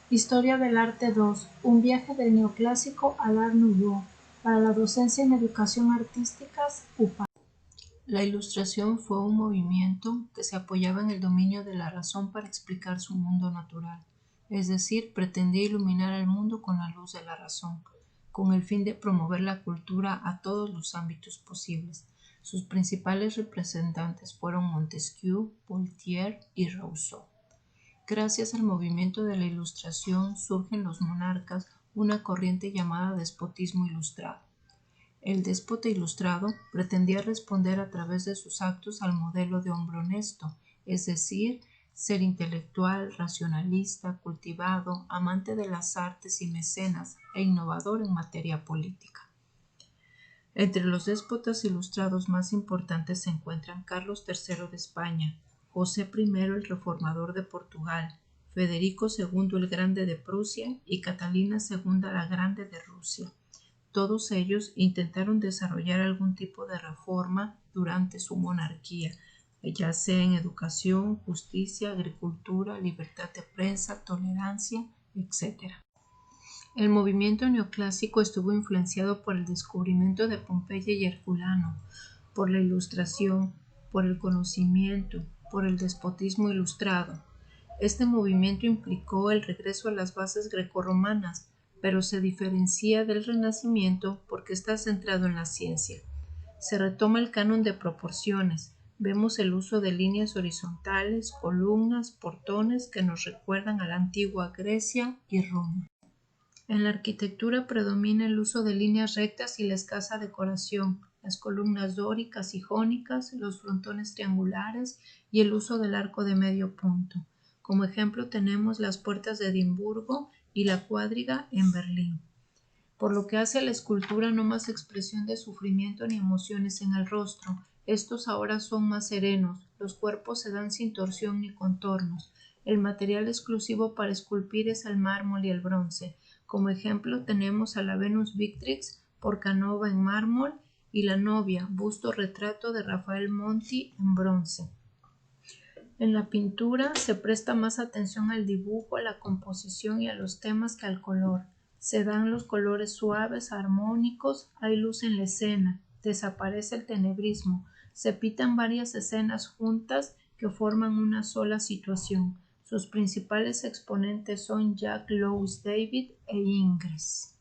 Historia del arte 2. Un viaje del neoclásico al Art Nouveau. Para la docencia en educación artísticas, UPA. La Ilustración fue un movimiento que se apoyaba en el dominio de la razón para explicar su mundo natural, es decir, pretendía iluminar al mundo con la luz de la razón, con el fin de promover la cultura a todos los ámbitos posibles. Sus principales representantes fueron Montesquieu, Voltaire y Rousseau. Gracias al movimiento de la Ilustración surgen los monarcas, una corriente llamada despotismo ilustrado. El déspota ilustrado pretendía responder a través de sus actos al modelo de hombre honesto, es decir, ser intelectual, racionalista, cultivado, amante de las artes y mecenas e innovador en materia política. Entre los déspotas ilustrados más importantes se encuentran Carlos III de España, José I el Reformador de Portugal, Federico II el Grande de Prusia y Catalina II la Grande de Rusia. Todos ellos intentaron desarrollar algún tipo de reforma durante su monarquía, ya sea en educación, justicia, agricultura, libertad de prensa, tolerancia, etc. El movimiento neoclásico estuvo influenciado por el descubrimiento de Pompeya y Herculano, por la Ilustración, por el conocimiento, por el despotismo ilustrado. Este movimiento implicó el regreso a las bases grecorromanas, pero se diferencia del Renacimiento porque está centrado en la ciencia. Se retoma el canon de proporciones. Vemos el uso de líneas horizontales, columnas, portones que nos recuerdan a la antigua Grecia y Roma. En la arquitectura predomina el uso de líneas rectas y la escasa decoración, las columnas dóricas y jónicas, los frontones triangulares y el uso del arco de medio punto. Como ejemplo tenemos las puertas de Edimburgo y la cuadriga en Berlín. Por lo que hace a la escultura, no más expresión de sufrimiento ni emociones en el rostro. Estos ahora son más serenos, los cuerpos se dan sin torsión ni contornos. El material exclusivo para esculpir es el mármol y el bronce. Como ejemplo tenemos a la Venus Victrix por Canova en mármol y la Novia, busto retrato de Rafael Monti en bronce. En la pintura se presta más atención al dibujo, a la composición y a los temas que al color. Se dan los colores suaves, armónicos, hay luz en la escena, desaparece el tenebrismo, se pintan varias escenas juntas que forman una sola situación. Sus principales exponentes son Jack Louis David e Ingres.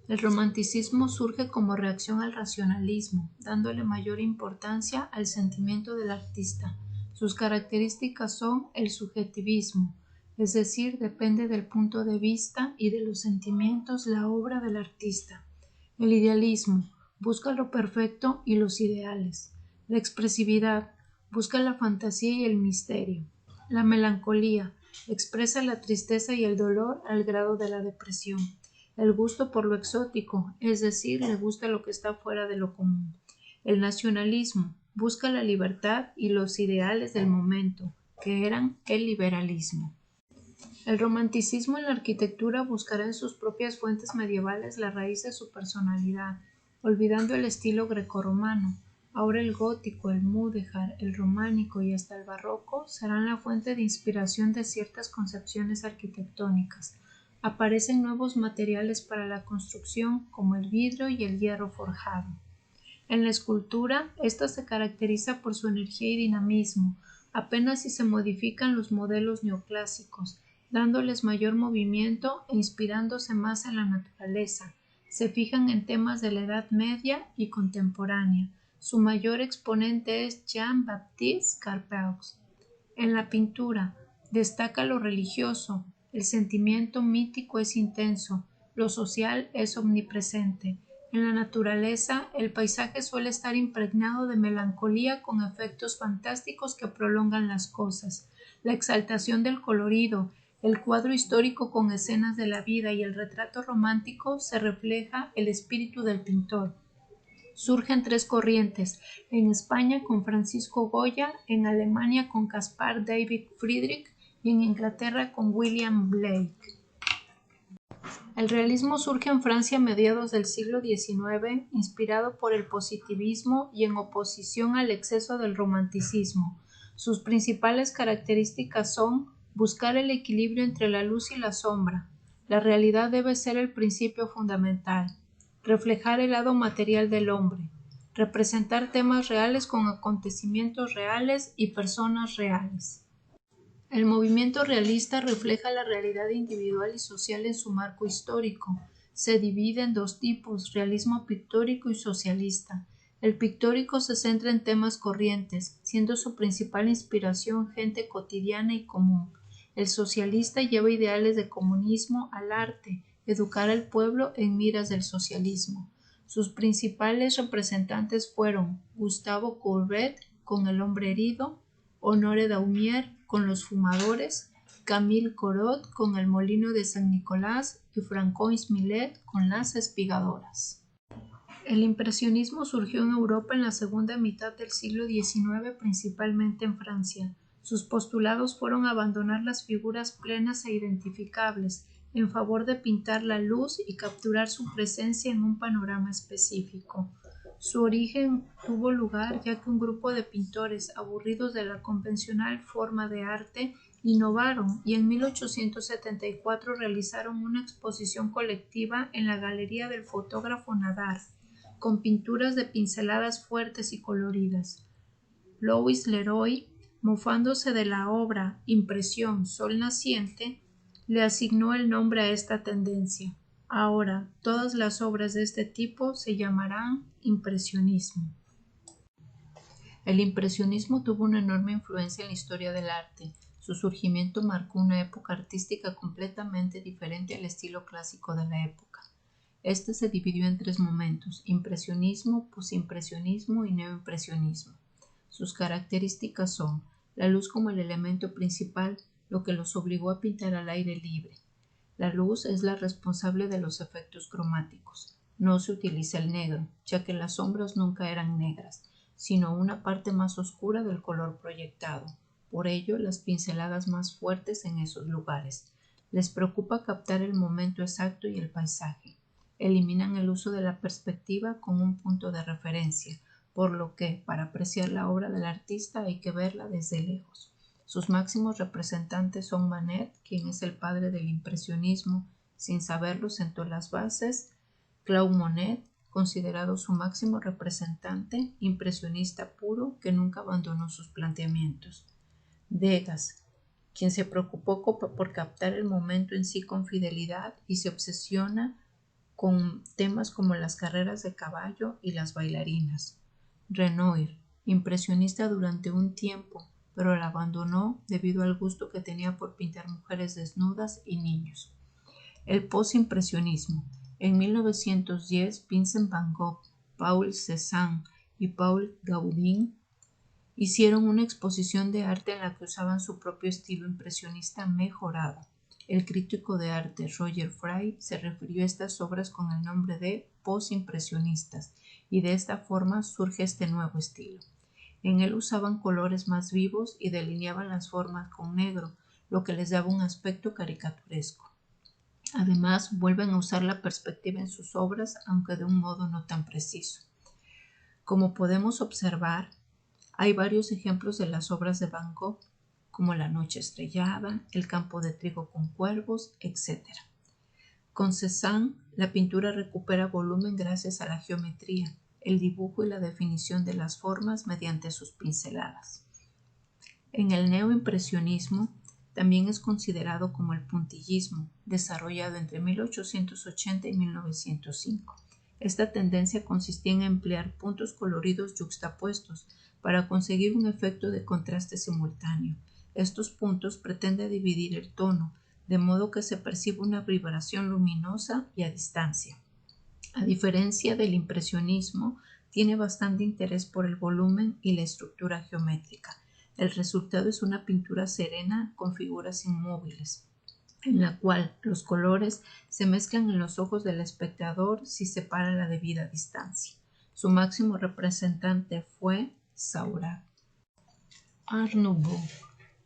El romanticismo surge como reacción al racionalismo, dándole mayor importancia al sentimiento del artista. Sus características son el subjetivismo, es decir, depende del punto de vista y de los sentimientos la obra del artista. El idealismo, busca lo perfecto y los ideales. La expresividad, busca la fantasía y el misterio. La melancolía, expresa la tristeza y el dolor al grado de la depresión. El gusto por lo exótico, es decir, le gusta lo que está fuera de lo común. El nacionalismo, busca la libertad y los ideales del momento, que eran el liberalismo. El romanticismo en la arquitectura buscará en sus propias fuentes medievales la raíz de su personalidad, olvidando el estilo grecorromano. Ahora el gótico, el mudéjar, el románico y hasta el barroco serán la fuente de inspiración de ciertas concepciones arquitectónicas. Aparecen nuevos materiales para la construcción como el vidrio y el hierro forjado. En la escultura, esta se caracteriza por su energía y dinamismo, apenas si se modifican los modelos neoclásicos, dándoles mayor movimiento e inspirándose más en la naturaleza. Se fijan en temas de la Edad Media y contemporánea. Su mayor exponente es Jean-Baptiste Carpeaux. En la pintura, destaca lo religioso, el sentimiento mítico es intenso, lo social es omnipresente. En la naturaleza, el paisaje suele estar impregnado de melancolía con efectos fantásticos que prolongan las cosas. La exaltación del colorido, el cuadro histórico con escenas de la vida y el retrato romántico se refleja el espíritu del pintor. Surgen tres corrientes, en España con Francisco Goya, en Alemania con Caspar David Friedrich y en Inglaterra con William Blake. El realismo surge en Francia a mediados del siglo XIX, inspirado por el positivismo y en oposición al exceso del romanticismo. Sus principales características son Buscar el equilibrio entre la luz y la sombra. La realidad debe ser el principio fundamental. Reflejar el lado material del hombre. Representar temas reales con acontecimientos reales y personas reales. El movimiento realista refleja la realidad individual y social en su marco histórico. Se divide en dos tipos, realismo pictórico y socialista. El pictórico se centra en temas corrientes, siendo su principal inspiración gente cotidiana y común. El socialista lleva ideales de comunismo al arte, educar al pueblo en miras del socialismo. Sus principales representantes fueron Gustave Courbet con El hombre herido, Honoré Daumier con Los fumadores, Camille Corot con El molino de San Nicolás y Francois Millet con Las espigadoras. El impresionismo surgió en Europa en la segunda mitad del siglo XIX, principalmente en Francia. Sus postulados fueron abandonar las figuras plenas e identificables en favor de pintar la luz y capturar su presencia en un panorama específico. Su origen tuvo lugar ya que un grupo de pintores aburridos de la convencional forma de arte innovaron y en 1874 realizaron una exposición colectiva en la Galería del Fotógrafo Nadar, con pinturas de pinceladas fuertes y coloridas. Louis Leroy, mofándose de la obra Impresión Sol Naciente, le asignó el nombre a esta tendencia. Ahora, todas las obras de este tipo se llamarán impresionismo. El impresionismo tuvo una enorme influencia en la historia del arte. Su surgimiento marcó una época artística completamente diferente al estilo clásico de la época. Este se dividió en tres momentos: impresionismo, posimpresionismo y neoimpresionismo. Sus características son la luz como el elemento principal, lo que los obligó a pintar al aire libre. La luz es la responsable de los efectos cromáticos. No se utiliza el negro, ya que las sombras nunca eran negras, sino una parte más oscura del color proyectado. Por ello, las pinceladas más fuertes en esos lugares. Les preocupa captar el momento exacto y el paisaje. Eliminan el uso de la perspectiva con un punto de referencia, por lo que, para apreciar la obra del artista hay que verla desde lejos. Sus máximos representantes son Manet, quien es el padre del impresionismo, sin saberlo sentó las bases; Claude Monet, considerado su máximo representante, impresionista puro que nunca abandonó sus planteamientos; Degas, quien se preocupó por captar el momento en sí con fidelidad y se obsesiona con temas como las carreras de caballo y las bailarinas; Renoir, impresionista durante un tiempo, pero la abandonó debido al gusto que tenía por pintar mujeres desnudas y niños. El postimpresionismo. En 1910, Vincent van Gogh, Paul Cézanne y Paul Gauguin hicieron una exposición de arte en la que usaban su propio estilo impresionista mejorado. El crítico de arte Roger Fry se refirió a estas obras con el nombre de postimpresionistas, y de esta forma surge este nuevo estilo. En él usaban colores más vivos y delineaban las formas con negro, lo que les daba un aspecto caricaturesco. Además, vuelven a usar la perspectiva en sus obras, aunque de un modo no tan preciso. Como podemos observar, hay varios ejemplos de las obras de Van Gogh, como La noche estrellada, El campo de trigo con cuervos, etc. Con Cézanne, la pintura recupera volumen gracias a la geometría, el dibujo y la definición de las formas mediante sus pinceladas. En el neoimpresionismo, también es considerado como el puntillismo, desarrollado entre 1880 y 1905. Esta tendencia consistía en emplear puntos coloridos yuxtapuestos para conseguir un efecto de contraste simultáneo. Estos puntos pretenden dividir el tono, de modo que se percibe una vibración luminosa y a distancia. A diferencia del impresionismo, tiene bastante interés por el volumen y la estructura geométrica. El resultado es una pintura serena con figuras inmóviles, en la cual los colores se mezclan en los ojos del espectador si se para la debida distancia. Su máximo representante fue Seurat. Art Nouveau.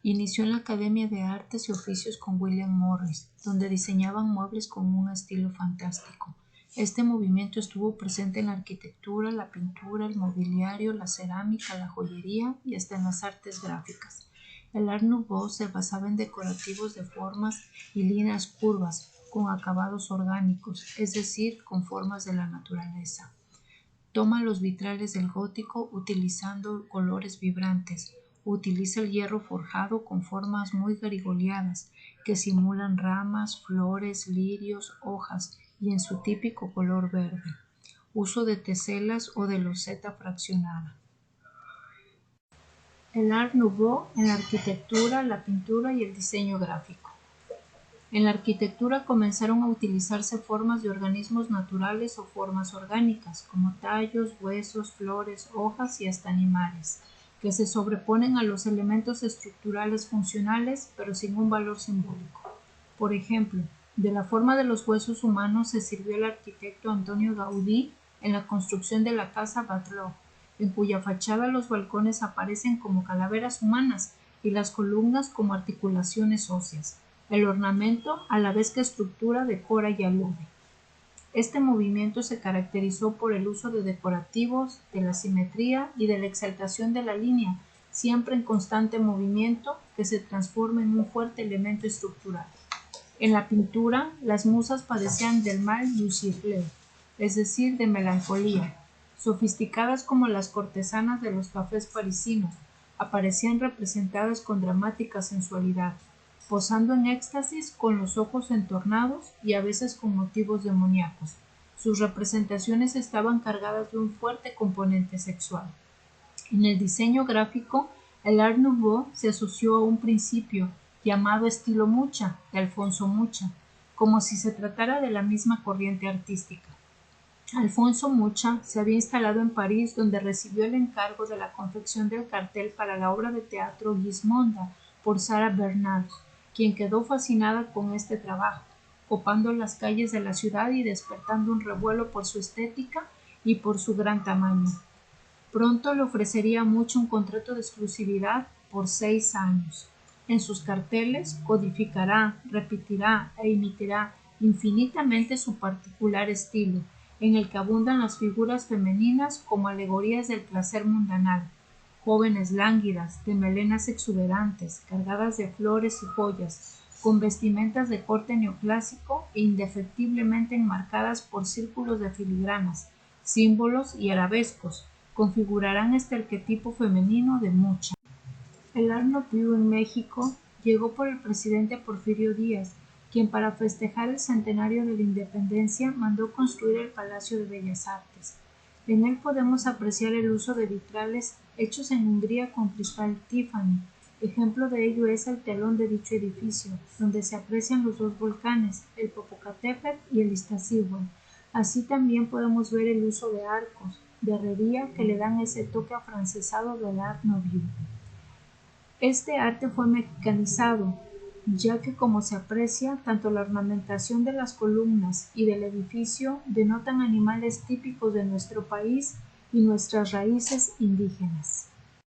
Inició en la Academia de Artes y Oficios con William Morris, donde diseñaban muebles con un estilo fantástico. Este movimiento estuvo presente en la arquitectura, la pintura, el mobiliario, la cerámica, la joyería y hasta en las artes gráficas. El Art Nouveau se basaba en decorativos de formas y líneas curvas, con acabados orgánicos, es decir, con formas de la naturaleza. Toma los vitrales del gótico utilizando colores vibrantes. Utiliza el hierro forjado con formas muy garigoleadas que simulan ramas, flores, lirios, hojas y en su típico color verde. Uso de teselas o de loseta fraccionada. El Art Nouveau en la arquitectura, la pintura y el diseño gráfico. En la arquitectura comenzaron a utilizarse formas de organismos naturales o formas orgánicas, como tallos, huesos, flores, hojas y hasta animales, que se sobreponen a los elementos estructurales funcionales, pero sin un valor simbólico. Por ejemplo, de la forma de los huesos humanos se sirvió el arquitecto Antonio Gaudí en la construcción de la casa Batlló, en cuya fachada los balcones aparecen como calaveras humanas y las columnas como articulaciones óseas. El ornamento, a la vez que estructura, decora y alude. Este movimiento se caracterizó por el uso de decorativos, de la simetría y de la exaltación de la línea, siempre en constante movimiento que se transforma en un fuerte elemento estructural. En la pintura, las musas padecían del mal du siècle, es decir, de melancolía. Sofisticadas como las cortesanas de los cafés parisinos, aparecían representadas con dramática sensualidad, posando en éxtasis con los ojos entornados y a veces con motivos demoníacos. Sus representaciones estaban cargadas de un fuerte componente sexual. En el diseño gráfico, el Art Nouveau se asoció a un principio llamado estilo Mucha, de Alfonso Mucha, como si se tratara de la misma corriente artística. Alfonso Mucha se había instalado en París, donde recibió el encargo de la confección del cartel para la obra de teatro Gismonda por Sarah Bernhardt, quien quedó fascinada con este trabajo, copando las calles de la ciudad y despertando un revuelo por su estética y por su gran tamaño. Pronto le ofrecería a Mucha un contrato de exclusividad por 6 años. En sus carteles codificará, repetirá e imitará infinitamente su particular estilo, en el que abundan las figuras femeninas como alegorías del placer mundanal, jóvenes lánguidas, de melenas exuberantes, cargadas de flores y joyas, con vestimentas de corte neoclásico e indefectiblemente enmarcadas por círculos de filigranas, símbolos y arabescos, configurarán este arquetipo femenino de Mucha. El Art Nouveau en México llegó por el presidente Porfirio Díaz, quien para festejar el centenario de la independencia mandó construir el Palacio de Bellas Artes. En él podemos apreciar el uso de vitrales hechos en Hungría con cristal Tiffany. Ejemplo de ello es el telón de dicho edificio, donde se aprecian los dos volcanes, el Popocatépetl y el Iztaccíhuatl. Así también podemos ver el uso de arcos, de herrería que le dan ese toque afrancesado del Art Nouveau. Este arte fue mexicanizado, ya que como se aprecia, tanto la ornamentación de las columnas y del edificio denotan animales típicos de nuestro país y nuestras raíces indígenas.